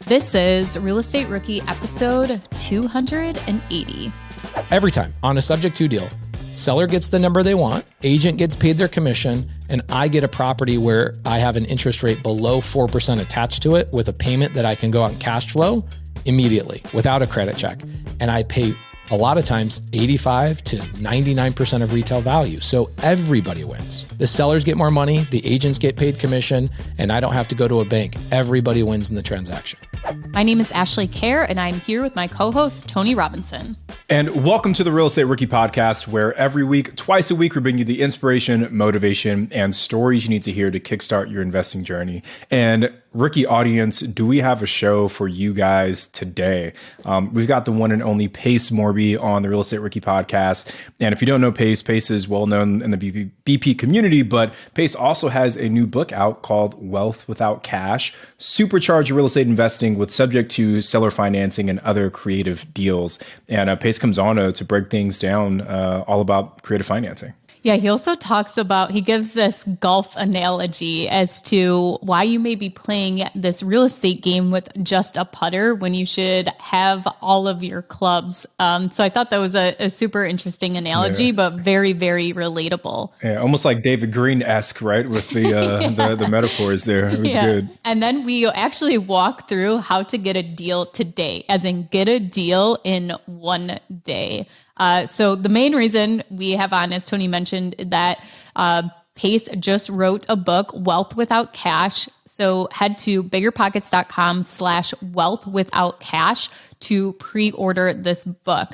This is Real Estate Rookie episode 280. Every time on a subject to deal, seller gets the number they want, agent gets paid their commission, and I get a property where I have an interest rate below 4% attached to it with a payment that I can go on cash flow immediately without a credit check. And I pay a lot of times 85 to 99% of retail value. So everybody wins. The sellers get more money, the agents get paid commission, and I don't have to go to a bank. Everybody wins in the transaction. My name is Ashley Kerr, and I'm here with my co-host, Tony Robinson. And welcome to the Real Estate Rookie Podcast, where every week, twice a week, we bring you the inspiration, motivation, and stories you need to hear to kickstart your investing journey. And rookie audience, do we have a show for you guys today? We've got the one and only Pace Morby on the Real Estate Rookie Podcast. And if you don't know Pace, Pace is well known in the BP community, but Pace also has a new book out called Wealth Without Cash, Supercharge Your Real Estate Investing with Subject to Seller Financing and Other Creative Deals. And Pace comes on to break things down all about creative financing. Yeah, he also talks about, he gives this golf analogy as to why you may be playing this real estate game with just a putter when you should have all of your clubs. So I thought that was a super interesting analogy, but very, very relatable. Yeah, almost like David Green-esque, right? With the the metaphors there. It was good. And then we actually walk through how to get a deal today, as in get a deal in one day. So the main reason we have on, as Tony mentioned, that Pace just wrote a book, Wealth Without Cash. So head to biggerpockets.com/wealthwithoutcash to pre-order this book.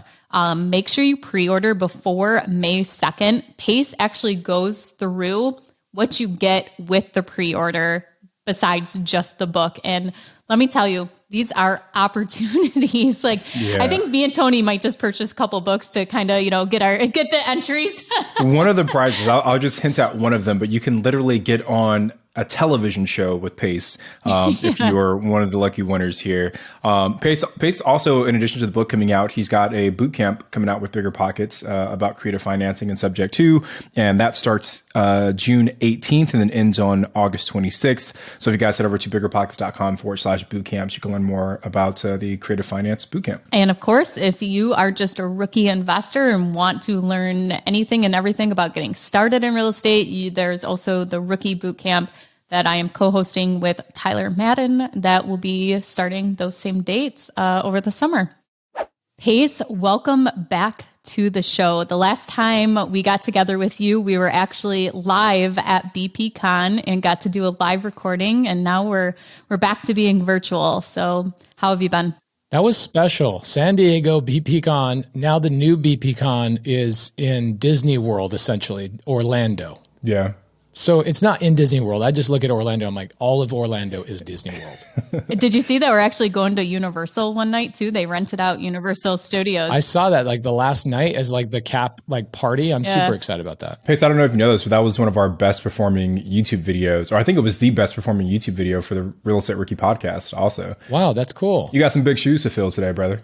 Make sure you pre-order before May 2nd. Pace actually goes through what you get with the pre-order besides just the book. And let me tell you, these are opportunities. I think me and Tony might just purchase a couple books to kind of, get the entries. One of the prizes, I'll just hint at one of them, but you can literally get on a television show with Pace if you are one of the lucky winners here. Pace also, in addition to the book coming out, he's got a boot camp coming out with Bigger Pockets about creative financing and subject to, and that starts June 18th and then ends on August 26th. So if you guys head over to biggerpockets.com/bootcamps, you can learn more about the creative finance boot camp. And of course, if you are just a rookie investor and want to learn anything and everything about getting started in real estate, there's also the rookie boot camp that I am co-hosting with Tyler Madden that will be starting those same dates over the summer. Pace, welcome back to the show. The last time we got together with you, we were actually live at BPCon and got to do a live recording, and now we're back to being virtual. So how have you been? That was special. San Diego BPCon. Now the new BPCon is in Disney World, essentially, Orlando. Yeah. So it's not in Disney World. I just look at Orlando. I'm like, all of Orlando is Disney World. Did you see that we're actually going to Universal one night too? They rented out Universal Studios. I saw that the last night as the cap party. I'm super excited about that. Pace, I don't know if you know this, but that was one of our best performing YouTube videos, or I think it was the best performing YouTube video for the Real Estate Rookie Podcast also. Wow, that's cool. You got some big shoes to fill today, brother.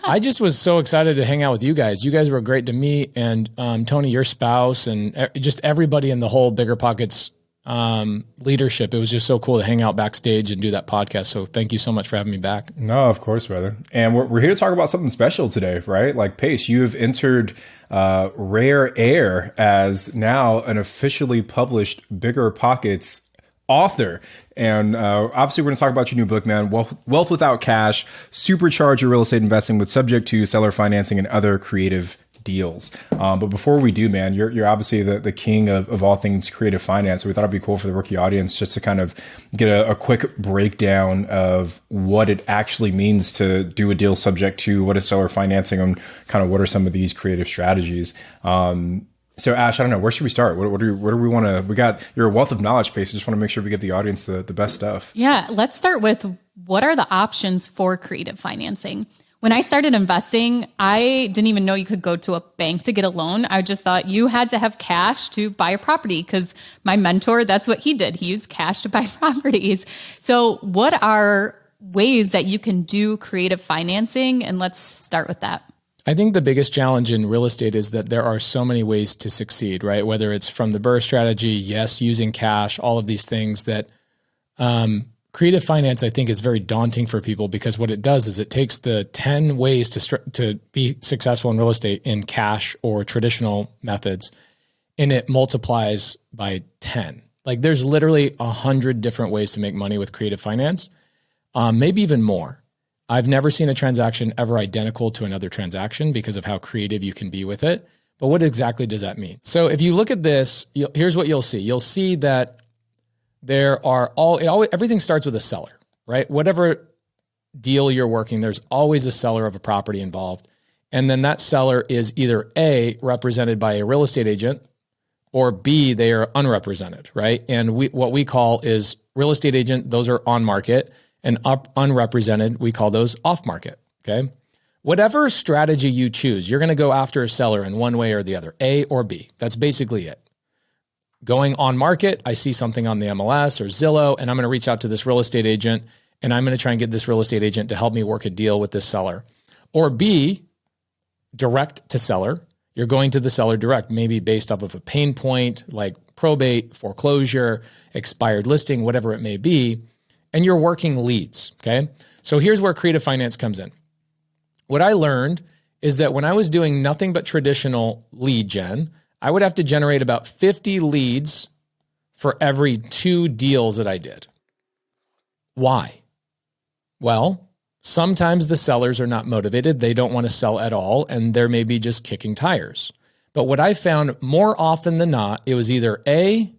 I just was so excited to hang out with you guys. You guys were great to meet, and Tony, your spouse, and just everybody in the whole Bigger Pockets leadership. It was just so cool to hang out backstage and do that podcast. So thank you so much for having me back. No, of course, brother. And we're here to talk about something special today, right? Like Pace, you have entered rare air as now an officially published Bigger Pockets author. And obviously, we're going to talk about your new book, man, Wealth Without Cash, Supercharge Your Real Estate Investing with Subject to Seller Financing and Other Creative Deals. But before we do, man, you're obviously the king of all things creative finance. So we thought it'd be cool for the rookie audience just to kind of get a quick breakdown of what it actually means to do a deal subject to what is seller financing and kind of what are some of these creative strategies. So Ash, I don't know, where should we start? What do we want to, we got your wealth of knowledge, Pace. I just want to make sure we give the audience the best stuff. Yeah, let's start with what are the options for creative financing? When I started investing, I didn't even know you could go to a bank to get a loan. I just thought you had to have cash to buy a property because my mentor, that's what he did. He used cash to buy properties. So what are ways that you can do creative financing? And let's start with that. I think the biggest challenge in real estate is that there are so many ways to succeed, right? Whether it's from the BRRRR strategy, yes, using cash, all of these things that Creative finance, I think, is very daunting for people because what it does is it takes the 10 ways to be successful in real estate in cash or traditional methods, and it multiplies by 10. Like there's literally 100 different ways to make money with creative finance, maybe even more. I've never seen a transaction ever identical to another transaction because of how creative you can be with it. But what exactly does that mean? So if you look at this, here's what you'll see. You'll see that there are everything starts with a seller, right? Whatever deal you're working, there's always a seller of a property involved. And then that seller is either A, represented by a real estate agent, or B, they are unrepresented, right? And what we call is real estate agent, those are on market, and unrepresented, we call those off market, okay? Whatever strategy you choose, you're gonna go after a seller in one way or the other, A or B. That's basically it. Going on market, I see something on the MLS or Zillow, and I'm gonna reach out to this real estate agent, and I'm gonna try and get this real estate agent to help me work a deal with this seller. Or B, direct to seller. You're going to the seller direct, maybe based off of a pain point like probate, foreclosure, expired listing, whatever it may be, and you're working leads, okay? So here's where creative finance comes in. What I learned is that when I was doing nothing but traditional lead gen, I would have to generate about 50 leads for every 2 deals that I did. Why? Well, sometimes the sellers are not motivated. They don't want to sell at all, and they're maybe just kicking tires. But what I found more often than not, it was either A,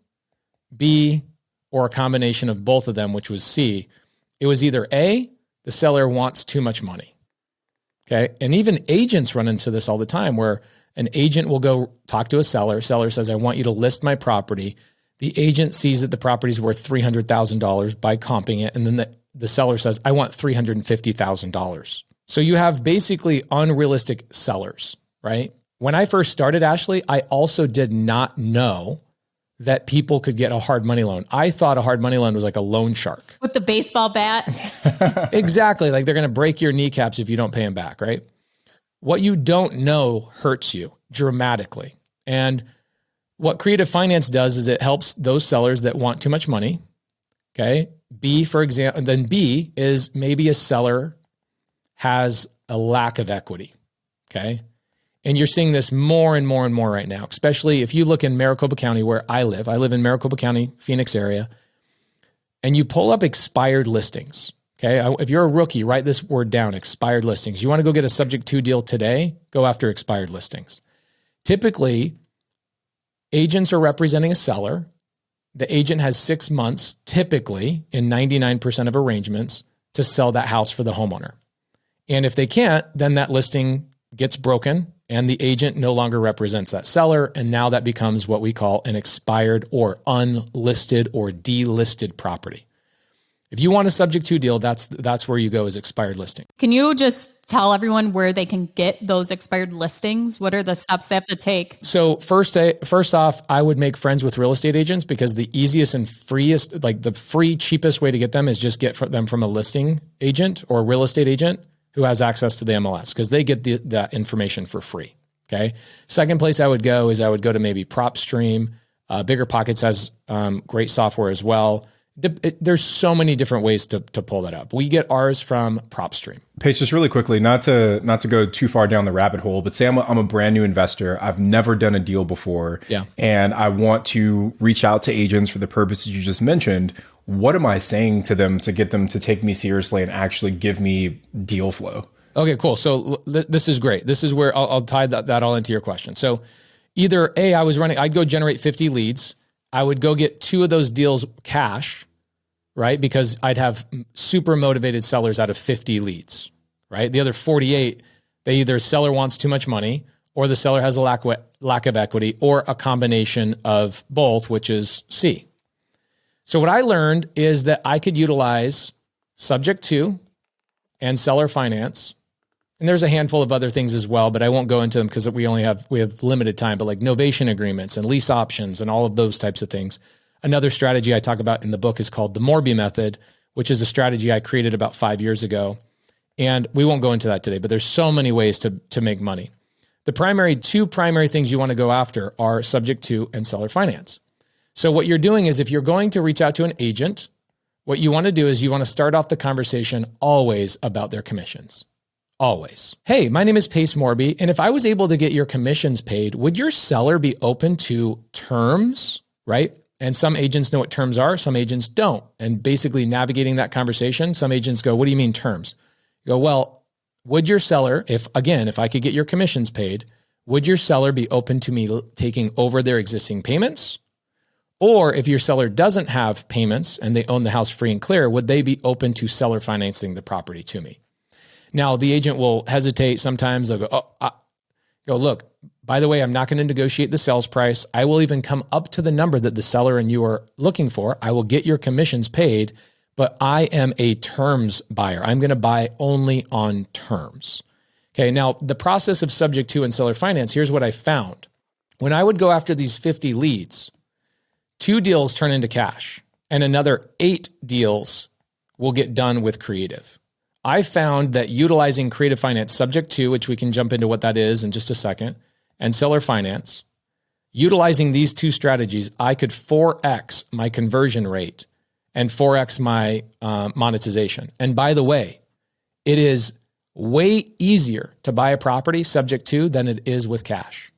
B, or a combination of both of them, which was C. It was either A, the seller wants too much money. Okay. And even agents run into this all the time where an agent will go talk to a seller. Seller says, I want you to list my property. The agent sees that the property is worth $300,000 by comping it. And then the seller says, I want $350,000. So you have basically unrealistic sellers, right? When I first started, Ashley, I also did not know that people could get a hard money loan. I thought a hard money loan was like a loan shark. With the baseball bat. Exactly. Like they're going to break your kneecaps if you don't pay them back, right? What you don't know hurts you dramatically. And what creative finance does is it helps those sellers that want too much money. Okay. B, for example, then B is maybe a seller has a lack of equity. Okay. And you're seeing this more and more and more right now, especially if you look in Maricopa County where I live. I live in Maricopa County, Phoenix area, and you pull up expired listings. Okay. If you're a rookie, write this word down, expired listings. You want to go get a subject to deal today, go after expired listings. Typically, agents are representing a seller. The agent has 6 months, typically in 99% of arrangements, to sell that house for the homeowner. And if they can't, then that listing gets broken and the agent no longer represents that seller. And now that becomes what we call an expired or unlisted or delisted property. If you want a subject to deal, that's where you go, is expired listing. Can you just tell everyone where they can get those expired listings? What are the steps they have to take? So first off, I would make friends with real estate agents because the easiest and freest, like the free, cheapest way to get them is just get them from a listing agent or real estate agent who has access to the MLS because they get that information for free. Okay. Second place I would go to maybe PropStream. Bigger Pockets has great software as well. There's so many different ways to pull that up. We get ours from PropStream. Pace, just really quickly, not to go too far down the rabbit hole, but say I'm a brand new investor. I've never done a deal before. Yeah. And I want to reach out to agents for the purposes you just mentioned. What am I saying to them to get them to take me seriously and actually give me deal flow? Okay, cool. So this is great. This is where I'll tie that all into your question. So either A, I'd go generate 50 leads. I would go get 2 of those deals cash, right? Because I'd have super motivated sellers out of 50 leads, right? The other 48, they either seller wants too much money or the seller has a lack of equity or a combination of both, which is C. So what I learned is that I could utilize subject to and seller finance. And there's a handful of other things as well, but I won't go into them because we have limited time, but like novation agreements and lease options and all of those types of things. Another strategy I talk about in the book is called the Morby method, which is a strategy I created about 5 years ago. And we won't go into that today, but there's so many ways to make money. The two primary things you want to go after are subject to and seller finance. So what you're doing is if you're going to reach out to an agent what you want to do is you want to start off the conversation always about their commissions. Always. Hey, my name is Pace Morby, and if I was able to get your commissions paid, would your seller be open to terms, right? And some agents know what terms are, some agents don't. And basically navigating that conversation, some agents go, what do you mean terms? You go, well, would your seller, if I could get your commissions paid, would your seller be open to me taking over their existing payments? Or if your seller doesn't have payments and they own the house free and clear, would they be open to seller financing the property to me? Now, the agent will hesitate. Sometimes they'll go, look, by the way, I'm not going to negotiate the sales price. I will even come up to the number that the seller and you are looking for. I will get your commissions paid, but I am a terms buyer. I'm going to buy only on terms. Okay, now the process of subject to and seller finance, here's what I found. When I would go after these 50 leads, 2 deals turn into cash and another 8 deals will get done with creative. I found that utilizing creative finance subject to, which we can jump into what that is in just a second, and seller finance, utilizing these 2 strategies, I could 4x my conversion rate and 4x my monetization. And by the way, it is way easier to buy a property subject to than it is with cash.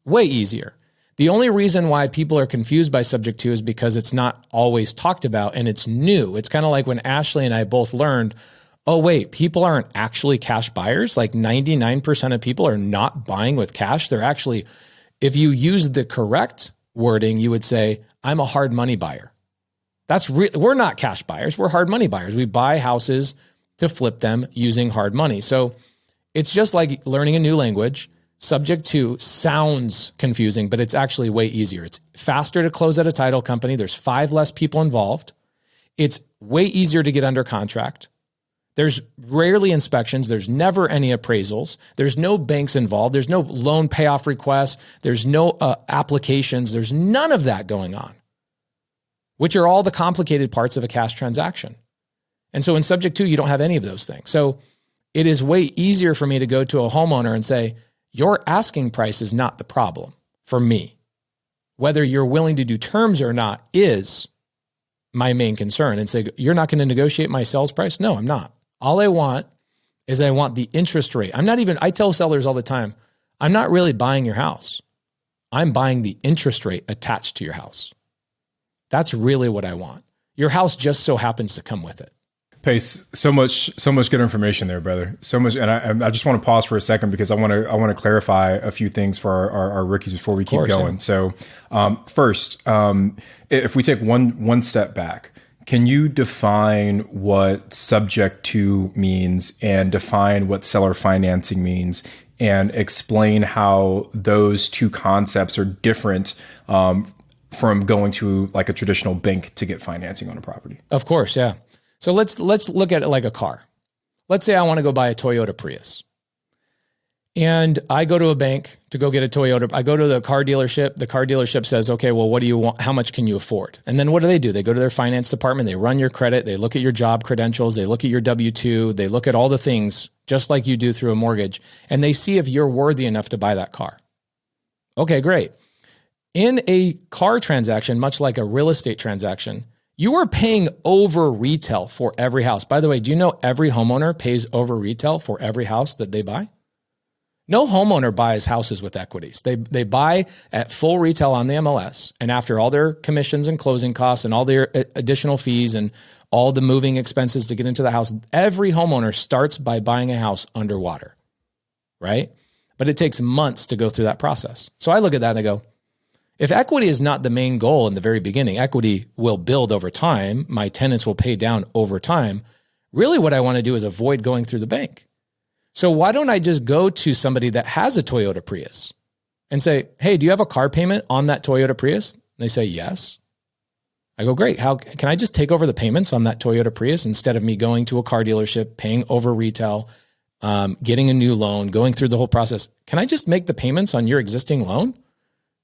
Way easier. The only reason why people are confused by subject to is because it's not always talked about and it's new. It's kind of like when Ashley and I both learned, oh wait, people aren't actually cash buyers. Like 99% of people are not buying with cash. They're actually, if you use the correct wording, you would say, I'm a hard money buyer. We're not cash buyers. We're hard money buyers. We buy houses to flip them using hard money. So it's just like learning a new language. Subject to sounds confusing, but it's actually way easier. It's faster to close at a title company. There's 5 less people involved. It's way easier to get under contract. There's rarely inspections. There's never any appraisals. There's no banks involved. There's no loan payoff requests. There's no applications. There's none of that going on, which are all the complicated parts of a cash transaction. And so in subject to, you don't have any of those things. So it is way easier for me to go to a homeowner and say, your asking price is not the problem for me. Whether you're willing to do terms or not is my main concern. And say, you're not going to negotiate my sales price? No, I'm not. All I want is I want the interest rate. I tell sellers all the time, I'm not really buying your house. I'm buying the interest rate attached to your house. That's really what I want. Your house just so happens to come with it. Pace, so much good information there, brother. So much, and I just want to pause for a second because I want to clarify a few things for our rookies before we keep going. Yeah. So, first, if we take one step back, can you define what subject to means and define what seller financing means, and explain how those 2 concepts are different from going to like a traditional bank to get financing on a property? Of course, yeah. So let's look at it like a car. Let's say I want to go buy a Toyota Prius. And I go to a bank to go get a Toyota. I go to the car dealership. The car dealership says, okay, well, what do you want? How much can you afford? And then what do? They go to their finance department. They run your credit. They look at your job credentials. They look at your W-2. They look at all the things just like you do through a mortgage. And they see if you're worthy enough to buy that car. Okay, great. In a car transaction, much like a real estate transaction, you are paying over retail for every house. By the way, do you know every homeowner pays over retail for every house that they buy? No homeowner buys houses with equities. They buy at full retail on the MLS, and after all their commissions and closing costs and all their additional fees and all the moving expenses to get into the house, every homeowner starts by buying a house underwater, right? But it takes months to go through that process. So I look at that and I go, if equity is not the main goal in the very beginning, equity will build over time. My tenants will pay down over time. Really what I want to do is avoid going through the bank. So why don't I just go to somebody that has a Toyota Prius and say, hey, do you have a car payment on that Toyota Prius? And they say, yes. I go, great. How can I just take over the payments on that Toyota Prius instead of me going to a car dealership, paying over retail, getting a new loan, going through the whole process? Can I just make the payments on your existing loan?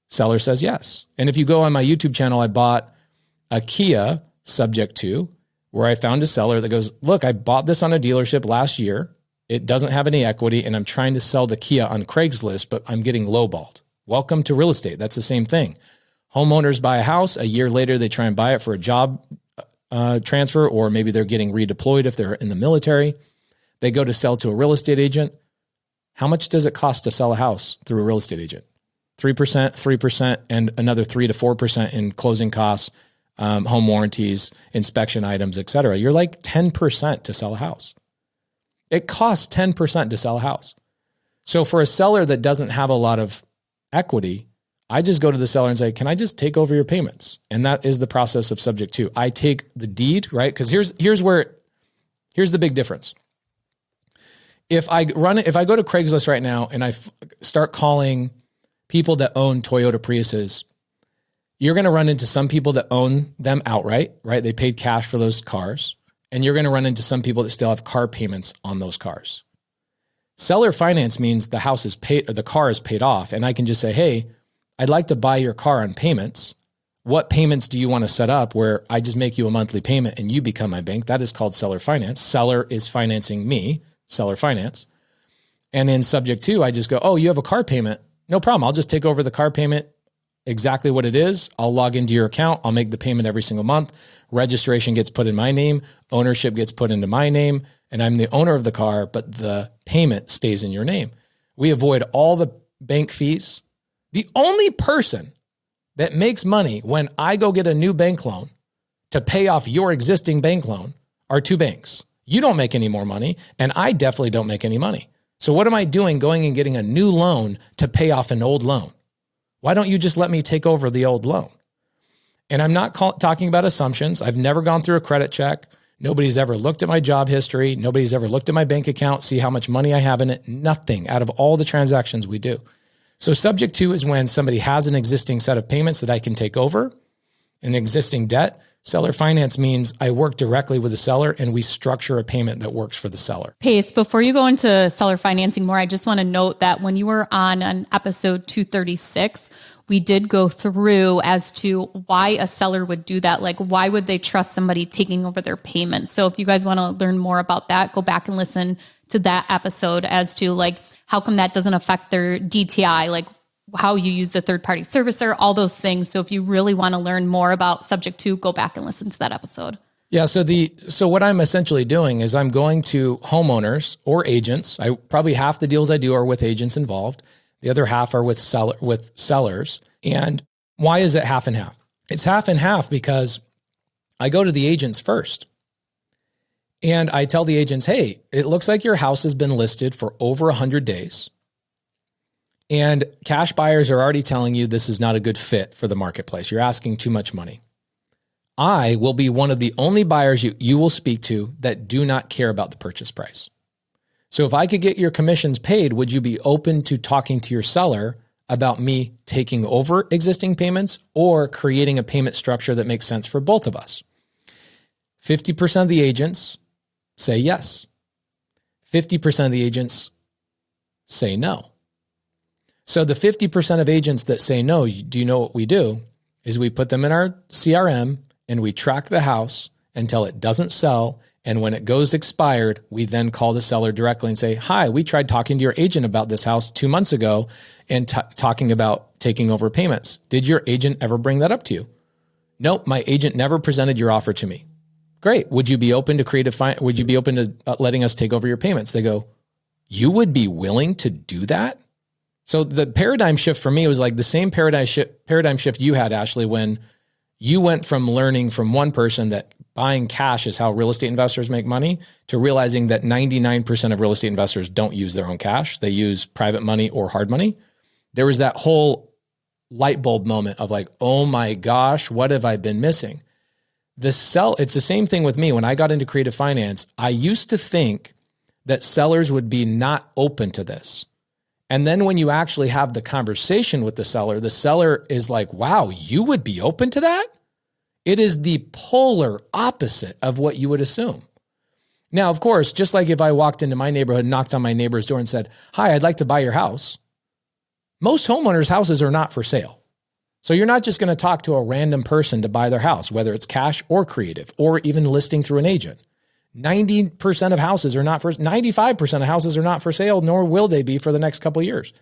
Seller says yes. And if you go on my YouTube channel, I bought a Kia subject to, where I found a seller that goes, look, I bought this on a dealership last year. It doesn't have any equity, and I'm trying to sell the Kia on Craigslist, but I'm getting lowballed. Welcome to real estate. That's the same thing. Homeowners buy a house. A year later, they try and buy it for a job transfer, or maybe they're getting redeployed if they're in the military. They go to sell to a real estate agent. How much does it cost to sell a house through a real estate agent? 3%, 3%, and another 3 to 4% in closing costs, home warranties, inspection items, et cetera. You're like 10% to sell a house. It costs 10% to sell a house. So for a seller that doesn't have a lot of equity, I just go to the seller and say, can I just take over your payments? And that is the process of subject to. I take the deed, right? Because here's the big difference. If I go to Craigslist right now and I start calling people that own Toyota Priuses, you're going to run into some people that own them outright, right? They paid cash for those cars. And you're going to run into some people that still have car payments on those cars. Seller finance means the house is paid or the car is paid off. And I can just say, hey, I'd like to buy your car on payments. What payments do you want to set up where I just make you a monthly payment and you become my bank? That is called seller finance. Seller is financing me, seller finance. And in subject to, I just go, oh, you have a car payment. No problem. I'll just take over the car payment, exactly what it is. I'll log into your account. I'll make the payment every single month. Registration gets put in my name. Ownership gets put into my name. And I'm the owner of the car, but the payment stays in your name. We avoid all the bank fees. The only person that makes money when I go get a new bank loan to pay off your existing bank loan are two banks. You don't make any more money, and I definitely don't make any money. So what am I doing going and getting a new loan to pay off an old loan? Why don't you just let me take over the old loan? And I'm not talking about assumptions. I've never gone through a credit check. Nobody's ever looked at my job history. Nobody's ever looked at my bank account, see how much money I have in it. Nothing out of all the transactions we do. So subject to is when somebody has an existing set of payments that I can take over, an existing debt. Seller finance means I work directly with the seller and we structure a payment that works for the seller. Pace, before you go into seller financing more, I just want to note that when you were on episode 236, we did go through as to why a seller would do that. Like, why would they trust somebody taking over their payment? So if you guys want to learn more about that, go back and listen to that episode as to like, how come that doesn't affect their DTI, like how you use the third-party servicer, all those things. So if you really want to learn more about subject to, go back and listen to that episode. Yeah. So what I'm essentially doing is I'm going to homeowners or agents. Probably half the deals I do are with agents involved. The other half are with sellers. And why is it half and half? It's half and half because I go to the agents first. And I tell the agents, hey, it looks like your house has been listed for over 100 days. And cash buyers are already telling you this is not a good fit for the marketplace. You're asking too much money. I will be one of the only buyers you will speak to that do not care about the purchase price. So if I could get your commissions paid, would you be open to talking to your seller about me taking over existing payments or creating a payment structure that makes sense for both of us? 50% of the agents say yes. 50% of the agents say no. So the 50% of agents that say no, do you know what we do? Is we put them in our CRM and we track the house until it doesn't sell. And when it goes expired, we then call the seller directly and say, hi, we tried talking to your agent about this house 2 months ago and talking about taking over payments. Did your agent ever bring that up to you? Nope, my agent never presented your offer to me. Great. Would you be open to would you be open to letting us take over your payments? They go, you would be willing to do that? So the paradigm shift for me was like the same paradigm shift you had, Ashley, when you went from learning from one person that buying cash is how real estate investors make money to realizing that 99% of real estate investors don't use their own cash. They use private money or hard money. There was that whole light bulb moment of like, oh my gosh, what have I been missing? It's the same thing with me. When I got into creative finance, I used to think that sellers would be not open to this. And then when you actually have the conversation with the seller is like, wow, you would be open to that? It is the polar opposite of what you would assume. Now, of course, just like if I walked into my neighborhood, knocked on my neighbor's door and said, hi, I'd like to buy your house. Most homeowners' houses are not for sale. So you're not just going to talk to a random person to buy their house, whether it's cash or creative, or even listing through an agent. 90% of houses are not for, 95% of houses are not for sale, nor will they be for the next couple of years.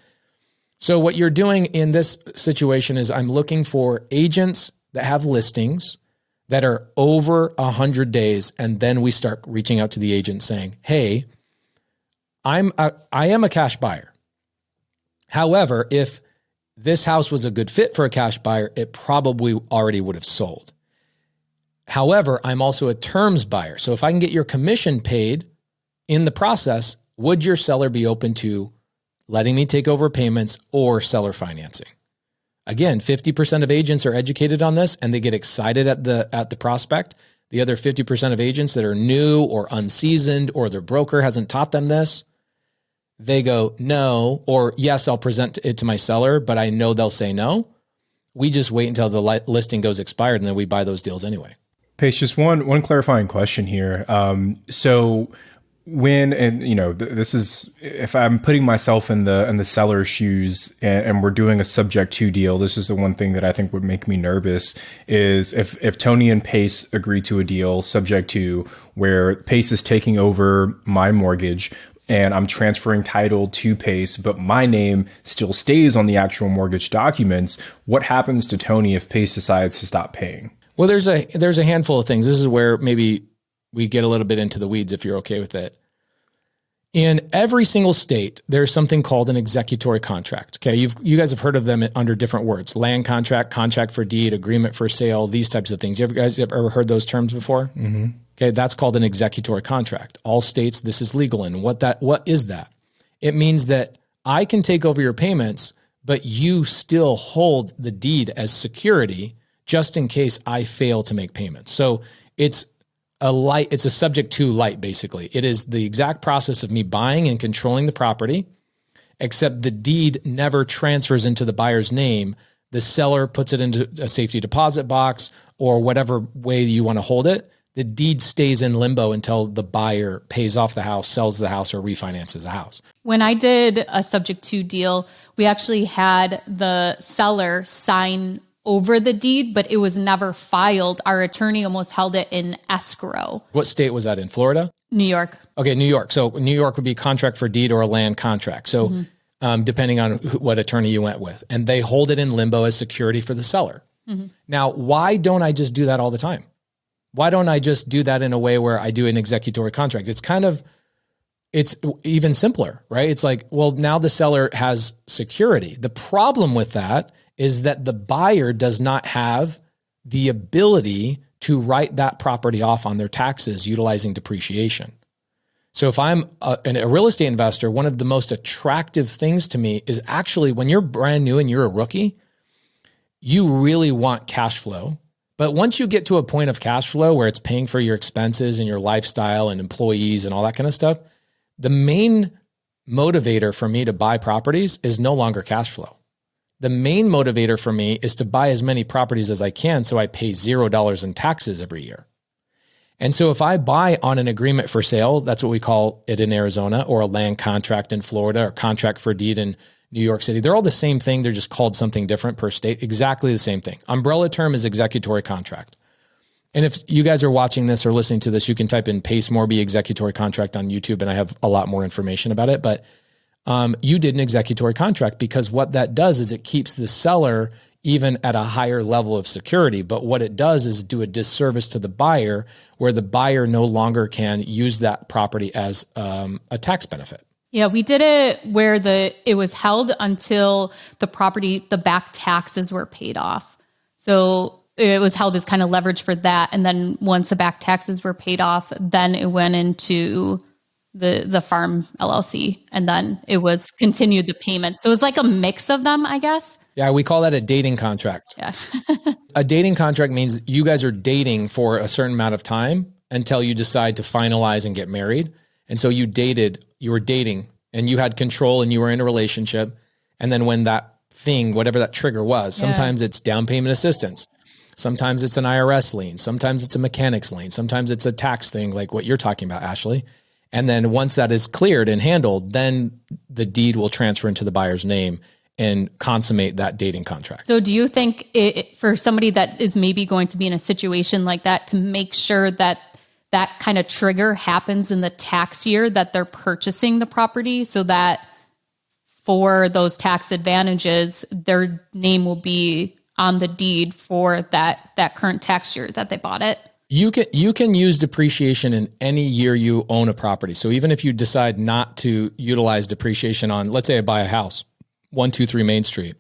So what you're doing in this situation is I'm looking for agents that have listings that are over 100 days. And then we start reaching out to the agent saying, hey, I am a cash buyer. However, if this house was a good fit for a cash buyer, it probably already would have sold. However, I'm also a terms buyer. So if I can get your commission paid in the process, would your seller be open to letting me take over payments or seller financing? Again, 50% of agents are educated on this and they get excited at the prospect. The other 50% of agents that are new or unseasoned or their broker hasn't taught them this, they go, no, or yes, I'll present it to my seller, but I know they'll say no. We just wait until the listing goes expired and then we buy those deals anyway. Pace, just one clarifying question here. So when, and you know, this is, if I'm putting myself in the seller's shoes and we're doing a subject to deal, this is the one thing that I think would make me nervous is if Tony and Pace agree to a deal subject to where Pace is taking over my mortgage and I'm transferring title to Pace, but my name still stays on the actual mortgage documents. What happens to Tony if Pace decides to stop paying? Well, there's a handful of things. This is where maybe we get a little bit into the weeds if you're okay with it. In every single state, there's something called an executory contract. Okay, you guys have heard of them under different words: land contract, contract for deed, agreement for sale, these types of things. You guys ever heard those terms before? Mm-hmm. Okay, that's called an executory contract. All states, this is legal. And what is that? It means that I can take over your payments, but you still hold the deed as security just in case I fail to make payments. So it's a subject to light, basically. It is the exact process of me buying and controlling the property, except the deed never transfers into the buyer's name. The seller puts it into a safety deposit box or whatever way you want to hold it. The deed stays in limbo until the buyer pays off the house, sells the house, or refinances the house. When I did a subject to deal, we actually had the seller sign over the deed, but it was never filed. Our attorney almost held it in escrow. What state was that in? Florida? New York. Okay, New York. So New York would be contract for deed or a land contract. So depending on what attorney you went with. And they hold it in limbo as security for the seller. Mm-hmm. Now, why don't I just do that all the time? Why don't I just do that in a way where I do an executory contract? It's even simpler, right? It's like, well, now the seller has security. The problem with that is that the buyer does not have the ability to write that property off on their taxes utilizing depreciation. So if I'm a real estate investor, one of the most attractive things to me is actually when you're brand new and you're a rookie, you really want cash flow. But once you get to a point of cash flow where it's paying for your expenses and your lifestyle and employees and all that kind of stuff, the main motivator for me to buy properties is no longer cash flow. The main motivator for me is to buy as many properties as I can so I pay $0 in taxes every year. And so if I buy on an agreement for sale, that's what we call it in Arizona, or a land contract in Florida, or contract for deed in New York City. They're all the same thing. They're just called something different per state. Exactly the same thing. Umbrella term is executory contract. And if you guys are watching this or listening to this, you can type in Pace Morby executory contract on YouTube, and I have a lot more information about it. But you did an executory contract because what that does is it keeps the seller even at a higher level of security. But what it does is do a disservice to the buyer, where the buyer no longer can use that property as a tax benefit. Yeah, we did it where it was held until the back taxes were paid off. So it was held as kind of leverage for that. And then once the back taxes were paid off, then it went into the farm LLC, and then it was continued the payment. So it was like a mix of them, I guess. Yeah, we call that a dating contract. Yeah. A dating contract means you guys are dating for a certain amount of time until you decide to finalize and get married. And so you were dating and you had control and you were in a relationship. And then when that thing, whatever that trigger was, sometimes it's down payment assistance. Sometimes it's an IRS lien. Sometimes it's a mechanics lien. Sometimes it's a tax thing like what you're talking about, Ashley. And then once that is cleared and handled, then the deed will transfer into the buyer's name and consummate that dating contract. So do you think for somebody that is maybe going to be in a situation like that, to make sure that that kind of trigger happens in the tax year that they're purchasing the property, so that for those tax advantages, their name will be on the deed for that current tax year that they bought it. You can use depreciation in any year you own a property. So even if you decide not to utilize depreciation on, let's say I buy a house, 123 Main Street,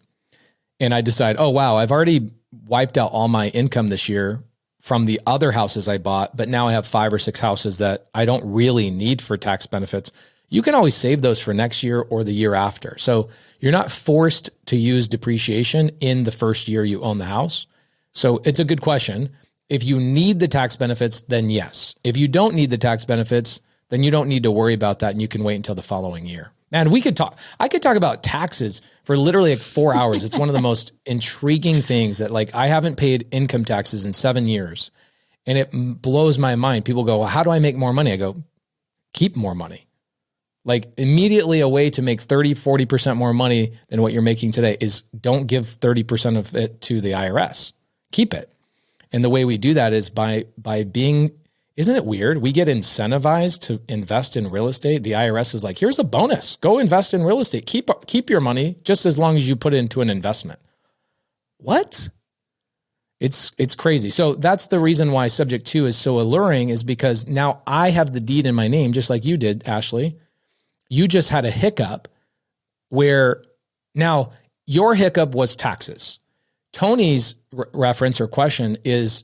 and I decide, oh wow, I've already wiped out all my income this year from the other houses I bought, but now I have 5 or 6 houses that I don't really need for tax benefits. You can always save those for next year or the year after. So you're not forced to use depreciation in the first year you own the house. So it's a good question. If you need the tax benefits, then yes. If you don't need the tax benefits, then you don't need to worry about that and you can wait until the following year. Man, I could talk about taxes for literally like 4 hours. It's one of the most intriguing things that like I haven't paid income taxes in 7 years and it blows my mind. People go, well, how do I make more money? I go, keep more money. Like immediately a way to make 30, 40% more money than what you're making today is don't give 30% of it to the IRS. Keep it. And the way we do that is by being, isn't it weird? We get incentivized to invest in real estate. The IRS is like, here's a bonus. Go invest in real estate. Keep your money just as long as you put it into an investment. What? It's crazy. So that's the reason why subject to is so alluring, is because now I have the deed in my name, just like you did, Ashley. You just had a hiccup where now your hiccup was taxes. Tony's reference or question is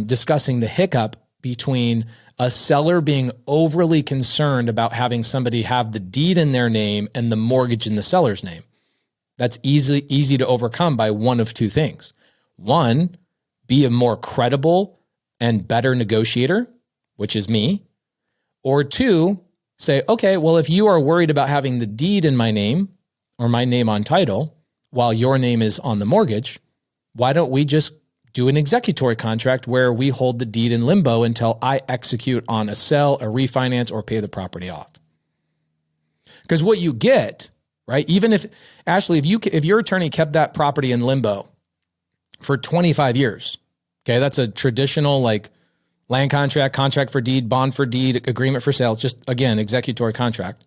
discussing the hiccup between a seller being overly concerned about having somebody have the deed in their name and the mortgage in the seller's name. That's easy to overcome by one of two things. One, be a more credible and better negotiator, which is me. Or two, say, okay, well, if you are worried about having the deed in my name or my name on title while your name is on the mortgage, why don't we just do an executory contract where we hold the deed in limbo until I execute on a sell, a refinance, or pay the property off? Because what you get, right? Even if, Ashley, if your attorney kept that property in limbo for 25 years, okay, that's a traditional like land contract for deed, bond for deed, agreement for sale. It's just, again, executory contract.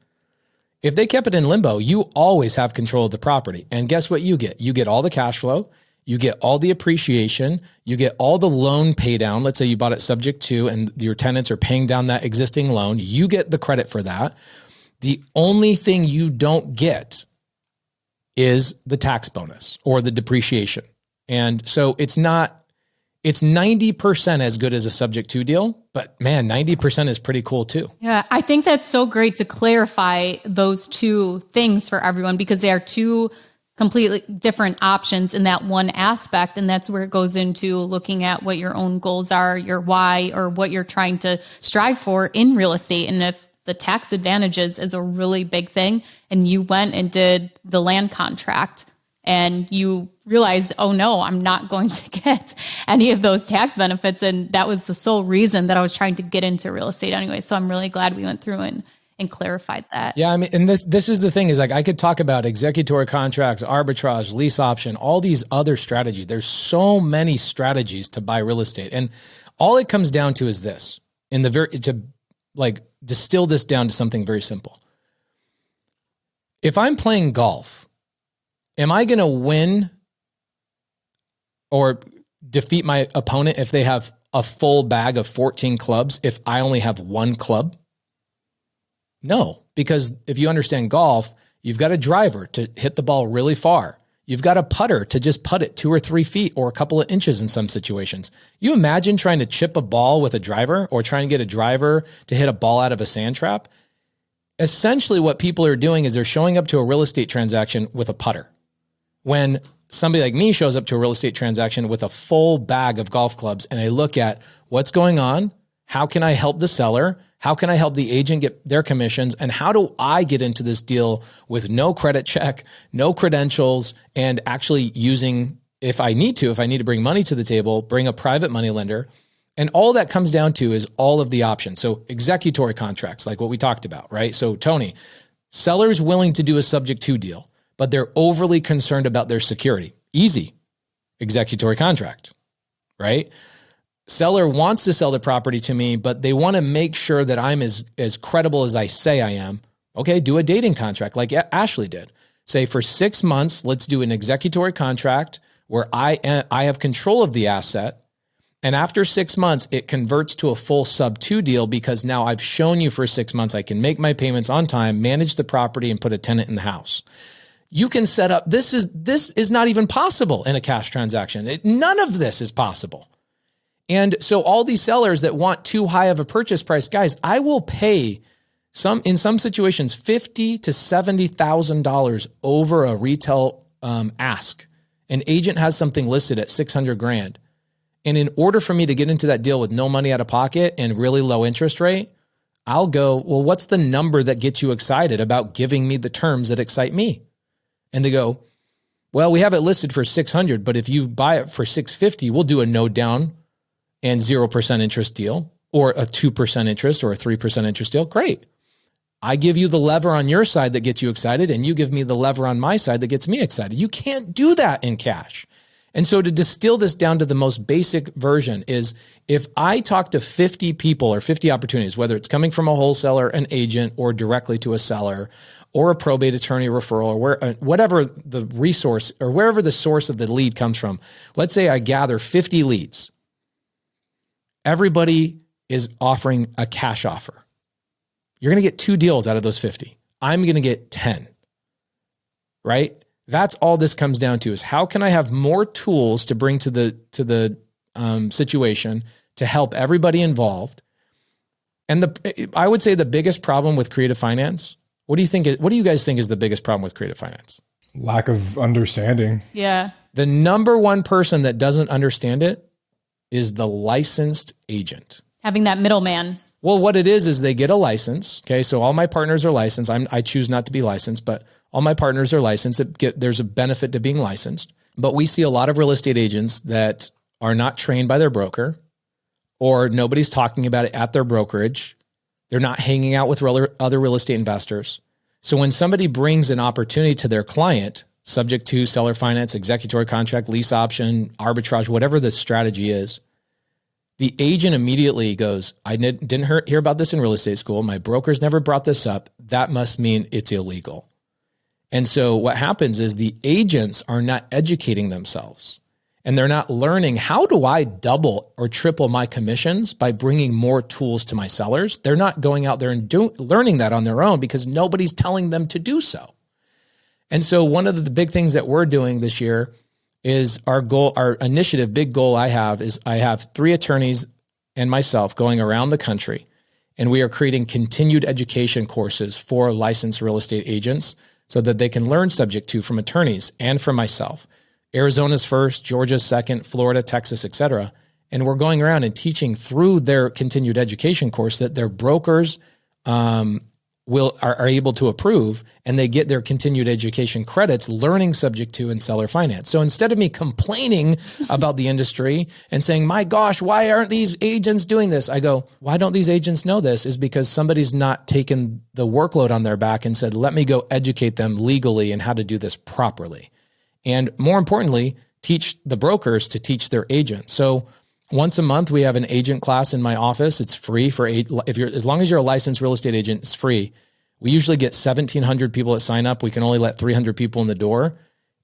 If they kept it in limbo, you always have control of the property. And guess what you get? You get all the cash flow. You get all the appreciation. You get all the loan pay down. Let's say you bought it subject to and your tenants are paying down that existing loan. You get the credit for that. The only thing you don't get is the tax bonus or the depreciation. And so it's 90% as good as a subject to deal, but man, 90% is pretty cool too. Yeah, I think that's so great to clarify those two things for everyone because they are two completely different options in that one aspect. And that's where it goes into looking at what your own goals are, your why, or what you're trying to strive for in real estate. And if the tax advantages is a really big thing and you went and did the land contract and you realize, oh no, I'm not going to get any of those tax benefits. And that was the sole reason that I was trying to get into real estate anyway. So I'm really glad we went through and clarified that. Yeah. I mean, and this is the thing is like, I could talk about executory contracts, arbitrage, lease option, all these other strategies. There's so many strategies to buy real estate. And all it comes down to is this to like distill this down to something very simple. If I'm playing golf, am I going to win or defeat my opponent if they have a full bag of 14 clubs if I only have one club? No, because if you understand golf, you've got a driver to hit the ball really far. You've got a putter to just putt it 2 or 3 feet or a couple of inches in some situations. You imagine trying to chip a ball with a driver or trying to get a driver to hit a ball out of a sand trap. Essentially what people are doing is they're showing up to a real estate transaction with a putter. When somebody like me shows up to a real estate transaction with a full bag of golf clubs and I look at what's going on, how can I help the seller? How can I help the agent get their commissions? And how do I get into this deal with no credit check, no credentials, and actually using, if I need to bring money to the table, bring a private money lender. And all that comes down to is all of the options. So executory contracts, like what we talked about, right? So Tony, sellers willing to do a subject to deal, but they're overly concerned about their security. Easy, executory contract, right? Seller wants to sell the property to me, but they want to make sure that I'm as credible as I say I am. Okay, do a dating contract like Ashley did. Say for 6 months, let's do an executory contract where I have control of the asset. And after 6 months, it converts to a full sub 2 deal because now I've shown you for 6 months I can make my payments on time, manage the property, and put a tenant in the house. You can set up, this is not even possible in a cash transaction. None of this is possible. And so all these sellers that want too high of a purchase price, guys, I will pay in some situations $50,000 to $70,000 over a retail ask. An agent has something listed at $600,000. And in order for me to get into that deal with no money out of pocket and really low interest rate, I'll go, well, what's the number that gets you excited about giving me the terms that excite me? And they go, well, we have it listed for 600, but if you buy it for 650, we'll do a no down and 0% interest deal, or a 2% interest or a 3% interest deal. Great. I give you the lever on your side that gets you excited, and you give me the lever on my side that gets me excited. You can't do that in cash. And so to distill this down to the most basic version is, if I talk to 50 people or 50 opportunities, whether it's coming from a wholesaler, an agent, or directly to a seller, or a probate attorney referral, or whatever the resource or wherever the source of the lead comes from, let's say I gather 50 leads. Everybody is offering a cash offer. You're going to get 2 deals out of those 50. I'm going to get 10, right? That's all this comes down to, is how can I have more tools to bring to the situation to help everybody involved? And I would say the biggest problem with creative finance, what do you guys think is the biggest problem with creative finance? Lack of understanding. Yeah. The number one person that doesn't understand it is the licensed agent. Having that middleman. Well, what it is they get a license. Okay. So all my partners are licensed. I choose not to be licensed, but all my partners are licensed. There's a benefit to being licensed, but we see a lot of real estate agents that are not trained by their broker, or nobody's talking about it at their brokerage. They're not hanging out with other real estate investors. So when somebody brings an opportunity to their client, subject to seller finance, executory contract, lease option, arbitrage, whatever the strategy is, the agent immediately goes, I didn't hear about this in real estate school. My broker's never brought this up. That must mean it's illegal. And so what happens is the agents are not educating themselves, and they're not learning, how do I double or triple my commissions by bringing more tools to my sellers? They're not going out there and learning that on their own because nobody's telling them to do so. And so one of the big things that we're doing this year is our initiative, big goal I have 3 attorneys and myself going around the country, and we are creating continued education courses for licensed real estate agents so that they can learn subject to from attorneys and from myself. Arizona's first, Georgia's second, Florida, Texas, et cetera. And we're going around and teaching through their continued education course that their brokers are able to approve, and they get their continued education credits learning subject to and seller finance. So instead of me complaining about the industry and saying, my gosh, why aren't these agents doing this? I go, why don't these agents know this? Is because somebody's not taken the workload on their back and said, let me go educate them legally and how to do this properly. And more importantly, teach the brokers to teach their agents. So once a month, we have an agent class in my office. It's free as long as you're a licensed real estate agent, it's free. We usually get 1,700 people that sign up. We can only let 300 people in the door.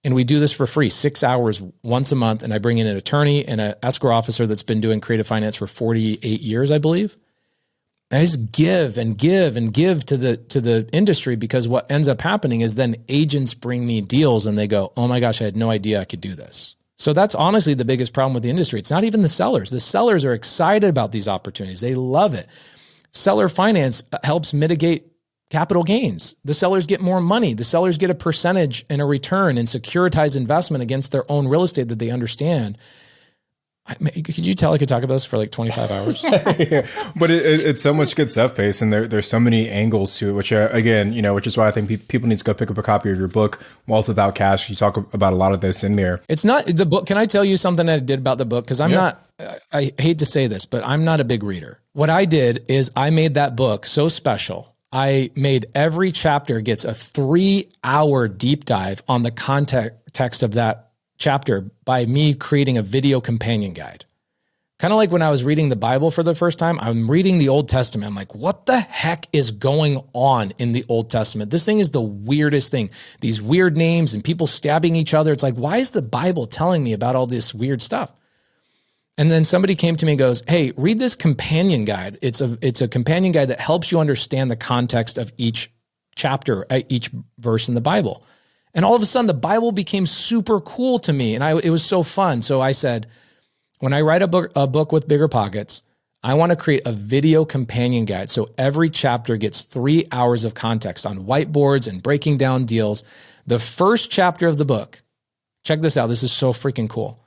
And we do this for free, 6 hours once a month. And I bring in an attorney and an escrow officer that's been doing creative finance for 48 years, I believe. And I just give and give and give to the industry, because what ends up happening is then agents bring me deals and they go, oh my gosh, I had no idea I could do this. So that's honestly the biggest problem with the industry. It's not even the sellers. The sellers are excited about these opportunities. They love it. Seller finance helps mitigate capital gains. The sellers get more money. The sellers get a percentage and a return and securitized investment against their own real estate that they understand. Could you tell I could talk about this for like 25 hours? Yeah, but it's so much good stuff, Pace, and there's so many angles to it, which again, which is why I think people need to go pick up a copy of your book, Wealth Without Cash. You talk about a lot of this in there. It's not the book. Can I tell you something I did about the book? Because I hate to say this, but I'm not a big reader. What I did is I made that book so special. I made every chapter gets a 3-hour deep dive on the context of that chapter by me creating a video companion guide. Kind of like when I was reading the Bible for the first time, I'm reading the Old Testament. I'm like, what the heck is going on in the Old Testament? This thing is the weirdest thing. These weird names and people stabbing each other. It's like, why is the Bible telling me about all this weird stuff? And then somebody came to me and goes, hey, read this companion guide. It's a companion guide that helps you understand the context of each chapter, each verse in the Bible. And all of a sudden, the Bible became super cool to me. And it was so fun. So I said, when I write a book with bigger pockets, I want to create a video companion guide. So every chapter gets 3 hours of context on whiteboards and breaking down deals. The first chapter of the book, check this out. This is so freaking cool.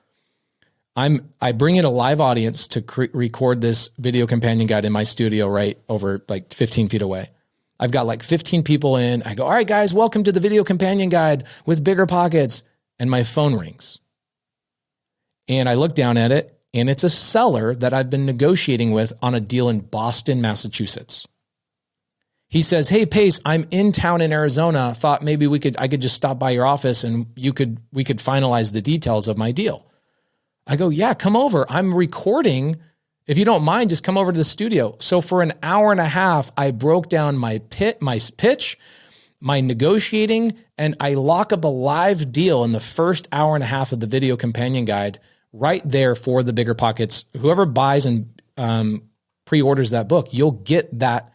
I bring in a live audience to record this video companion guide in my studio right over like 15 feet away. I've got like 15 people in. I go, all right, guys, welcome to the video companion guide with bigger pockets. And my phone rings. And I look down at it, and it's a seller that I've been negotiating with on a deal in Boston, Massachusetts. He says, hey, Pace, I'm in town in Arizona. Thought maybe I could just stop by your office and we could finalize the details of my deal. I go, yeah, come over. I'm recording. If you don't mind, just come over to the studio. So for an hour and a half, I broke down my pitch, my negotiating, and I lock up a live deal in the first hour and a half of the video companion guide right there for the bigger pockets. Whoever buys and pre-orders that book, you'll get that.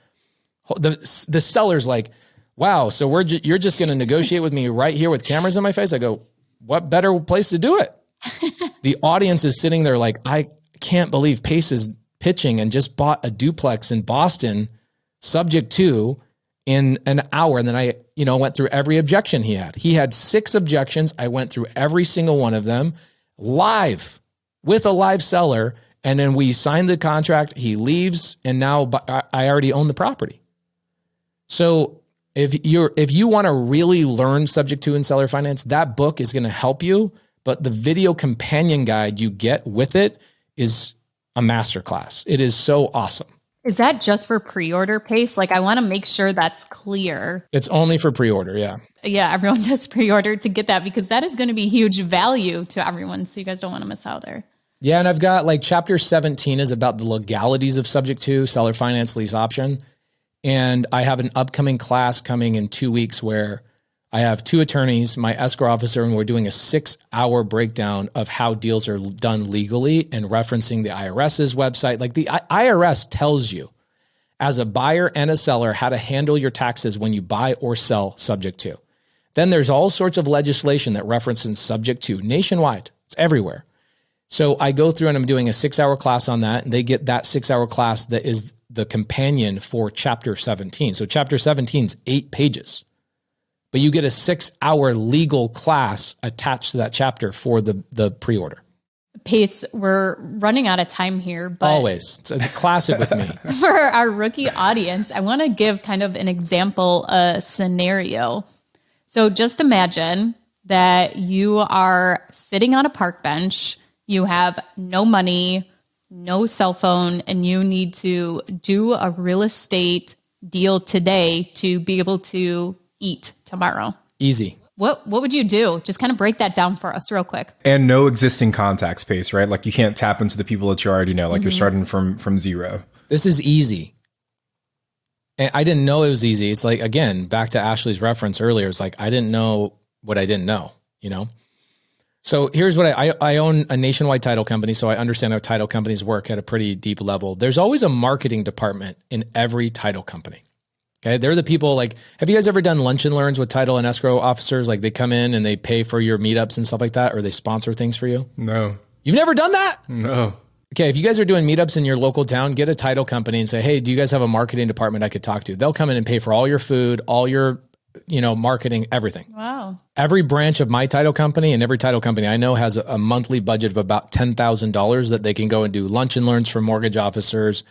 The seller's like, wow, so you're just going to negotiate with me right here with cameras in my face? I go, what better place to do it? The audience is sitting there like, I can't believe Pace is pitching and just bought a duplex in Boston subject to in an hour. And then I, went through every objection he had. He had 6 objections. I went through every single one of them live with a live seller. And then we signed the contract. He leaves. And now I already own the property. So if you want to really learn subject to and seller finance, that book is going to help you. But the video companion guide you get with it is a masterclass. It is so awesome. Is that just for pre-order, Pace? Like, I want to make sure that's clear. It's only for pre-order, yeah. Yeah, everyone does pre-order to get that because that is going to be huge value to everyone. So you guys don't want to miss out there. Yeah, and I've got like chapter 17 is about the legalities of subject to, seller finance, lease option. And I have an upcoming class coming in 2 weeks where I have 2 attorneys, my escrow officer, and we're doing a 6-hour breakdown of how deals are done legally and referencing the IRS's website. Like the IRS tells you as a buyer and a seller how to handle your taxes when you buy or sell subject to. Then there's all sorts of legislation that references subject to nationwide. It's everywhere. So I go through and I'm doing a 6-hour class on that. And they get that 6-hour class that is the companion for chapter 17. So chapter 17 is 8 pages. But you get a 6-hour legal class attached to that chapter for the pre-order. Pace, we're running out of time here. But always. It's a classic with me. For our rookie audience, I want to give kind of an example, a scenario. So just imagine that you are sitting on a park bench, you have no money, no cell phone, and you need to do a real estate deal today to be able to eat tomorrow. Easy. What would you do? Just kind of break that down for us real quick. And no existing contacts, Pace, right? Like you can't tap into the people that you already know. Like you're starting from zero. This is easy. And I didn't know it was easy. It's like, again, back to Ashley's reference earlier. It's like, I didn't know what I didn't know, So here's what I own a nationwide title company. So I understand how title companies work at a pretty deep level. There's always a marketing department in every title company. Okay. They're the people like, have you guys ever done lunch and learns with title and escrow officers? Like they come in and they pay for your meetups and stuff like that, or they sponsor things for you? No. You've never done that? No. Okay. If you guys are doing meetups in your local town, get a title company and say, hey, do you guys have a marketing department I could talk to? They'll come in and pay for all your food, all your, marketing, everything. Wow. Every branch of my title company and every title company I know has a monthly budget of about $10,000 that they can go and do lunch and learns for mortgage officers,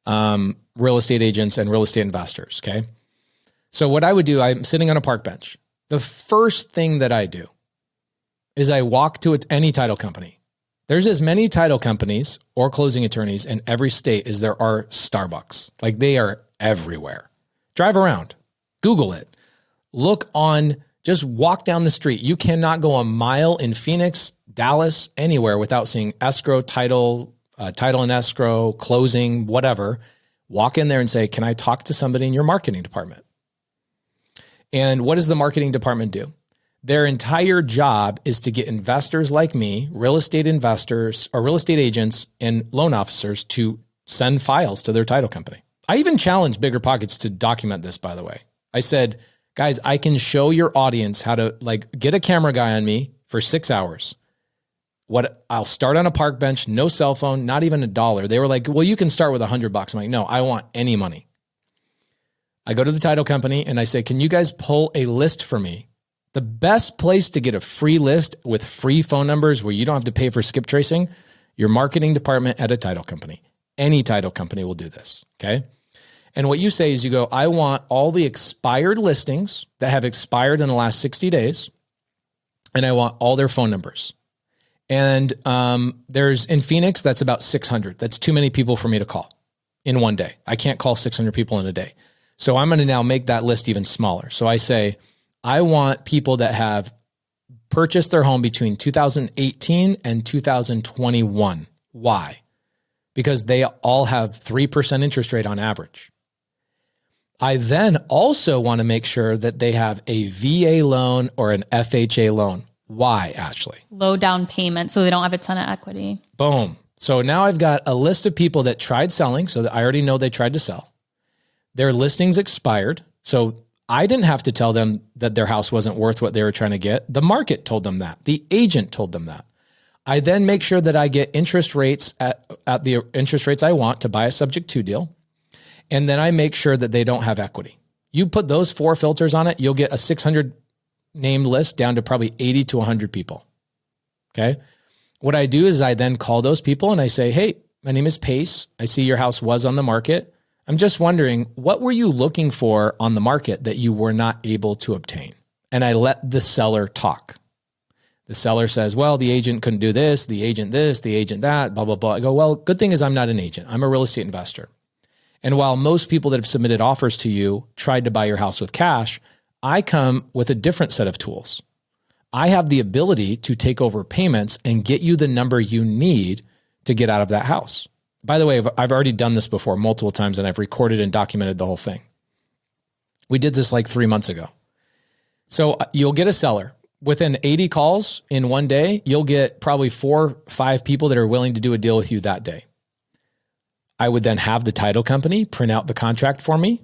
real estate agents, and real estate investors. Okay. So what I would do, I'm sitting on a park bench. The first thing that I do is I walk to any title company. There's as many title companies or closing attorneys in every state as there are Starbucks. Like they are everywhere. Drive around, Google it, just walk down the street. You cannot go a mile in Phoenix, Dallas, anywhere without seeing escrow, title, title and escrow, closing, whatever, walk in there and say, can I talk to somebody in your marketing department? And what does the marketing department do? Their entire job is to get investors like me, real estate investors or real estate agents and loan officers to send files to their title company. I even challenged Bigger Pockets to document this, by the way. I said, guys, I can show your audience how to get a camera guy on me for 6 hours. I'll start on a park bench, no cell phone, not even $1. They were like, well, you can start with $100. I'm like, no, I want any money. I go to the title company and I say, can you guys pull a list for me? The best place to get a free list with free phone numbers where you don't have to pay for skip tracing, your marketing department at a title company. Any title company will do this, okay? And what you say is you go, I want all the expired listings that have expired in the last 60 days, and I want all their phone numbers. And there's in Phoenix, that's about 600. That's too many people for me to call in one day. I can't call 600 people in a day. So I'm going to now make that list even smaller. So I say, I want people that have purchased their home between 2018 and 2021. Why? Because they all have 3% interest rate on average. I then also want to make sure that they have a VA loan or an FHA loan. Why, Ashley? Low down payment, so they don't have a ton of equity. Boom. So now I've got a list of people that tried selling, so that I already know they tried to sell. Their listings expired, so I didn't have to tell them that their house wasn't worth what they were trying to get. The market told them that. The agent told them that. I then make sure that I get interest rates at the interest rates I want to buy a subject to deal. And then I make sure that they don't have equity. You put those 4 filters on it, you'll get a 600 named list down to probably 80 to 100 people. Okay. What I do is I then call those people and I say, hey, my name is Pace. I see your house was on the market. I'm just wondering, what were you looking for on the market that you were not able to obtain? And I let the seller talk. The seller says, well, the agent couldn't do this, the agent that, blah, blah, blah. I go, well, good thing is I'm not an agent. I'm a real estate investor. And while most people that have submitted offers to you tried to buy your house with cash, I come with a different set of tools. I have the ability to take over payments and get you the number you need to get out of that house. By the way, I've already done this before multiple times and I've recorded and documented the whole thing. We did this like 3 months ago. So you'll get a seller. Within 80 calls in one day, you'll get probably 4 or 5 people that are willing to do a deal with you that day. I would then have the title company print out the contract for me.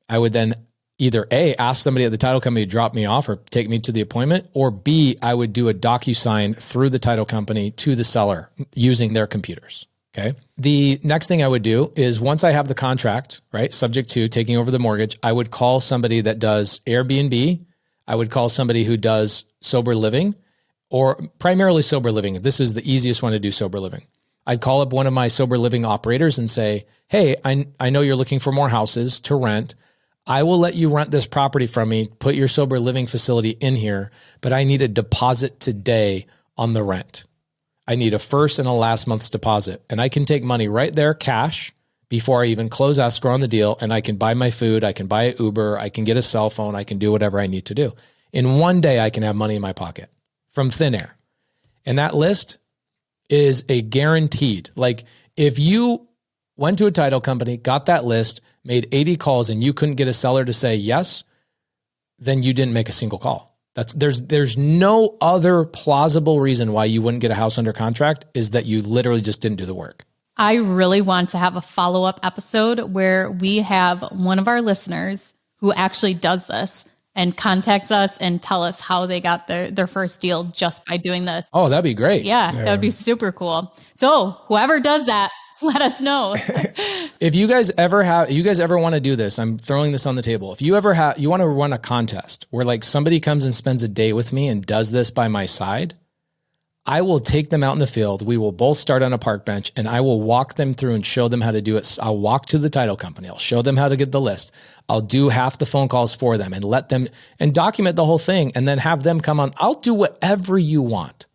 I would then either A, ask somebody at the title company to drop me off or take me to the appointment, or B, I would do a DocuSign through the title company to the seller using their computers. Okay. The next thing I would do is once I have the contract, right, subject to taking over the mortgage, I would call somebody that does Airbnb. I would call somebody who does sober living or primarily sober living. This is the easiest one to do, sober living. I'd call up one of my sober living operators and say, hey, I know you're looking for more houses to rent. I will let you rent this property from me, put your sober living facility in here, but I need a deposit today on the rent. I need a first and a last month's deposit. And I can take money right there, cash, before I even close escrow on the deal. And I can buy my food. I can buy an Uber. I can get a cell phone. I can do whatever I need to do. In one day, I can have money in my pocket from thin air. And that list is a guaranteed. Like if you went to a title company, got that list, made 80 calls and you couldn't get a seller to say yes, then you didn't make a single call. There's no other plausible reason why you wouldn't get a house under contract is that you literally just didn't do the work. I really want to have a follow-up episode where we have one of our listeners who actually does this and contacts us and tell us how they got their first deal just by doing this. Oh, that'd be great. Yeah, that would be super cool. So whoever does that, let us know. If you guys ever want to do this, I'm throwing this on the table. If you want to run a contest where like somebody comes and spends a day with me and does this by my side, I will take them out in the field. We will both start on a park bench and I will walk them through and show them how to do it. I'll walk to the title company. I'll show them how to get the list. I'll do half the phone calls for them and let them and document the whole thing and then have them come on. I'll do whatever you want.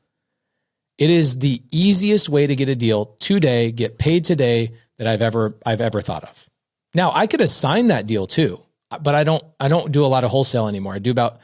It is the easiest way to get a deal today, get paid today that I've ever thought of. Now I could assign that deal too, but I don't do a lot of wholesale anymore. I do about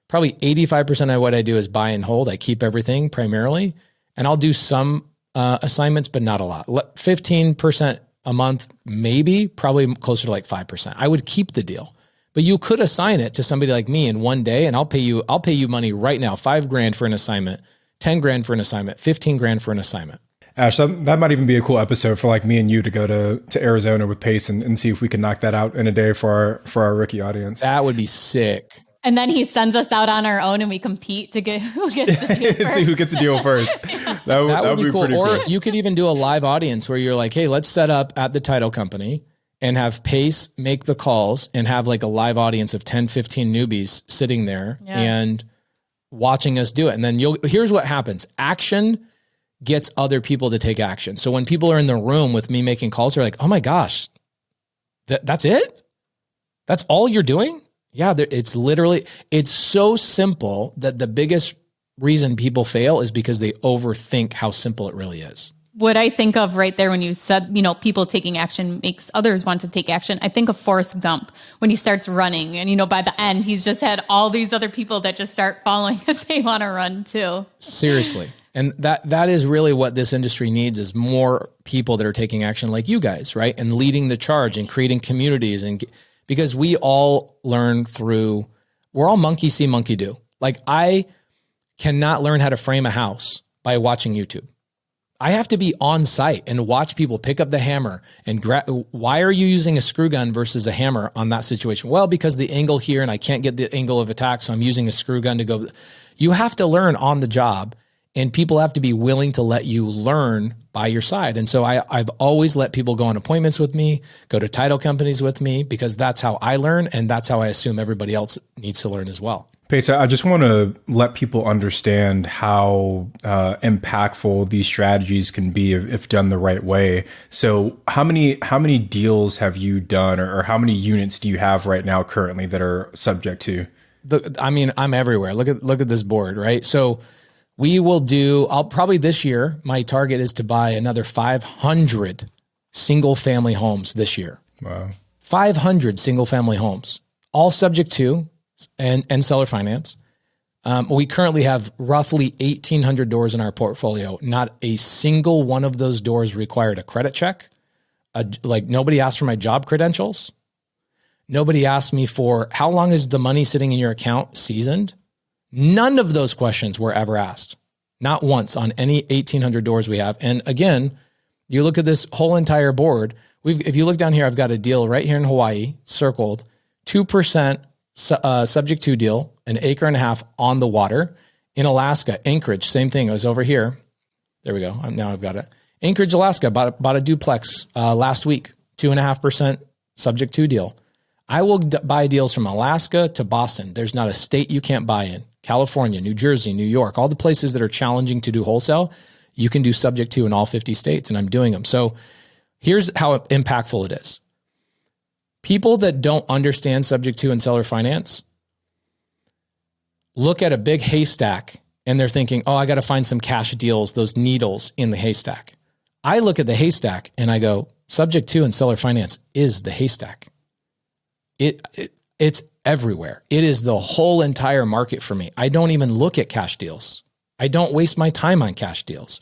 probably 85% of what I do is buy and hold. I keep everything primarily, and I'll do some assignments, but not a lot. 15% a month, maybe, probably closer to like 5%. I would keep the deal, but you could assign it to somebody like me in one day, and I'll pay you money right now, $5,000 for an assignment, $10,000 for an assignment, $15,000 for an assignment. Ash, that might even be a cool episode for like me and you to go to Arizona with Pace and see if we can knock that out in a day for our rookie audience. That would be sick. And then he sends us out on our own and we compete to get who gets the deal first. See who gets the deal first. That would be cool. Pretty or cool. You could even do a live audience where you're like, hey, let's set up at the title company and have Pace make the calls and have like a live audience of 10, 15 newbies sitting there and watching us do it. And then here's what happens. Action gets other people to take action. So when people are in the room with me making calls, they're like, oh my gosh, that's it? That's all you're doing? Yeah, it's so simple that the biggest reason people fail is because they overthink how simple it really is. What I think of right there when you said, people taking action makes others want to take action. I think of Forrest Gump when he starts running and, by the end, he's just had all these other people that just start following because they want to run too. Seriously. And that is really what this industry needs is more people that are taking action like you guys, right? And leading the charge and creating communities because we all learn we're all monkey see, monkey do. Like I cannot learn how to frame a house by watching YouTube. I have to be on site and watch people pick up the hammer and why are you using a screw gun versus a hammer on that situation? Well, because the angle here and I can't get the angle of attack. So I'm using a screw gun to go. You have to learn on the job and people have to be willing to let you learn by your side. And so I've always let people go on appointments with me, go to title companies with me, because that's how I learn. And that's how I assume everybody else needs to learn as well. Pace, I just want to let people understand how impactful these strategies can be if done the right way. So how many deals have you done or how many units do you have right now currently that are subject to? I'm everywhere. Look at this board, right? So I'll probably this year, my target is to buy another 500 single family homes this year. Wow. 500 single family homes, all subject to and seller finance. We currently have roughly 1,800 doors in our portfolio. Not a single one of those doors required a credit check. Nobody asked for my job credentials. Nobody asked me for how long is the money sitting in your account seasoned. None of those questions were ever asked. Not once on any 1,800 doors we have. And again, you look at this whole entire board. If you look down here, I've got a deal right here in Hawaii, circled, 2% subject to deal, an acre and a half on the water. In Alaska, Anchorage, same thing. It was over here. There we go. Now I've got it. Anchorage, Alaska, bought a duplex last week, 2.5% subject to deal. I will buy deals from Alaska to Boston. There's not a state you can't buy in. California, New Jersey, New York, all the places that are challenging to do wholesale, you can do subject to in all 50 states, and I'm doing them. So here's how impactful it is. People that don't understand subject to and seller finance look at a big haystack and they're thinking, oh, I got to find some cash deals, those needles in the haystack. I look at the haystack and I go, subject to and seller finance is the haystack. It's everywhere. It is the whole entire market for me. I don't even look at cash deals. I don't waste my time on cash deals.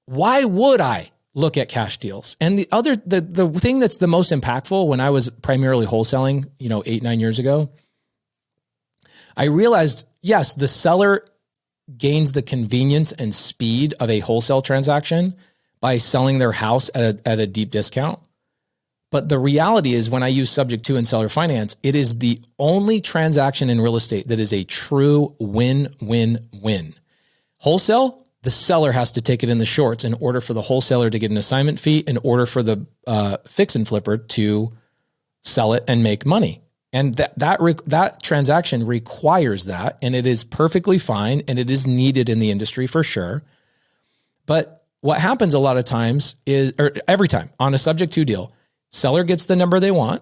Why would I look at cash deals? And the thing that's the most impactful when I was primarily wholesaling, 8-9 years ago, I realized, yes, the seller gains the convenience and speed of a wholesale transaction by selling their house at a deep discount. But the reality is when I use subject to and seller finance, it is the only transaction in real estate that is a true win-win-win. Wholesale, the seller has to take it in the shorts in order for the wholesaler to get an assignment fee, in order for the fix and flipper to sell it and make money. And that transaction requires that, and it is perfectly fine, and it is needed in the industry for sure. But what happens a lot of times is, or every time on a subject to deal, seller gets the number they want,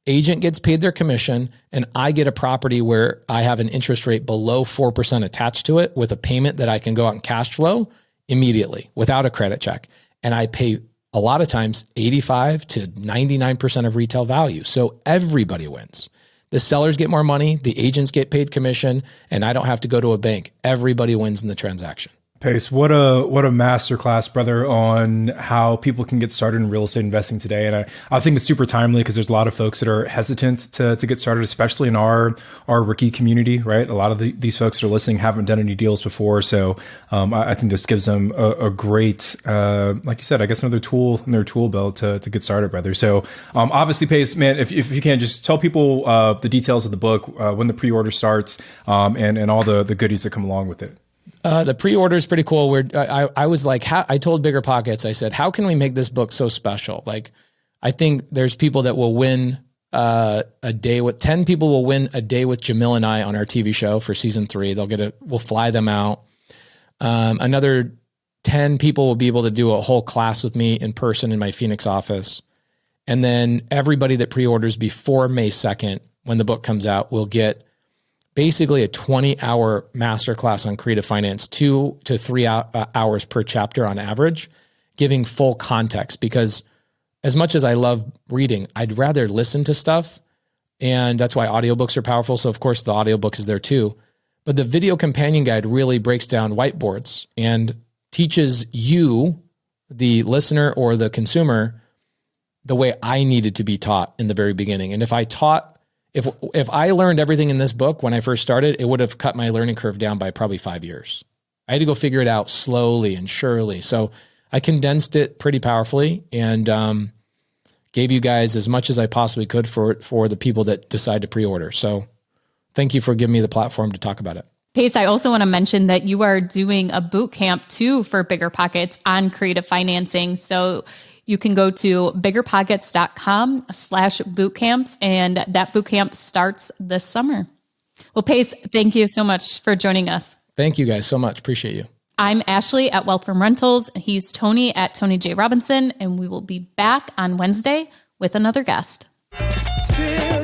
agent gets paid their commission, and I get a property where I have an interest rate below 4% attached to it with a payment that I can go out and cash flow immediately without a credit check. And I pay a lot of times 85 to 99% of retail value. So everybody wins. The sellers get more money, the agents get paid commission, and I don't have to go to a bank. Everybody wins in the transaction. Pace, what a masterclass, brother, on how people can get started in real estate investing today. And I think it's super timely because there's a lot of folks that are hesitant to get started, especially in our rookie community, right? A lot of these folks that are listening haven't done any deals before. So I think this gives them a great, like you said, I guess another tool in their tool belt to get started, brother. So obviously, Pace, man, if you can just tell people the details of the book, when the pre-order starts, and all the goodies that come along with it. The pre-order is pretty cool. I was like, I told Bigger Pockets, I said, how can we make this book so special? Like, I think there's people that will win a day with 10 people will win a day with Jamil and I on our TV show for season 3. We'll fly them out. Another 10 people will be able to do a whole class with me in person in my Phoenix office. And then everybody that pre-orders before May 2nd, when the book comes out, will get basically a 20-hour masterclass on creative finance, 2 to 3 hours per chapter on average, giving full context. Because as much as I love reading, I'd rather listen to stuff. And that's why audiobooks are powerful. So of course the audiobook is there too. But the video companion guide really breaks down whiteboards and teaches you, the listener or the consumer, the way I needed to be taught in the very beginning. And if I learned everything in this book when I first started, it would have cut my learning curve down by probably 5 years. I had to go figure it out slowly and surely. So I condensed it pretty powerfully and gave you guys as much as I possibly could for the people that decide to pre-order. So thank you for giving me the platform to talk about it. Pace, I also want to mention that you are doing a boot camp too for Bigger Pockets on creative financing. So you can go to biggerpockets.com/bootcamps, and that bootcamp starts this summer. Well, Pace, thank you so much for joining us. Thank you guys so much. Appreciate you. I'm Ashley at Wealth from Rentals. He's Tony at Tony J. Robinson, and we will be back on Wednesday with another guest. Still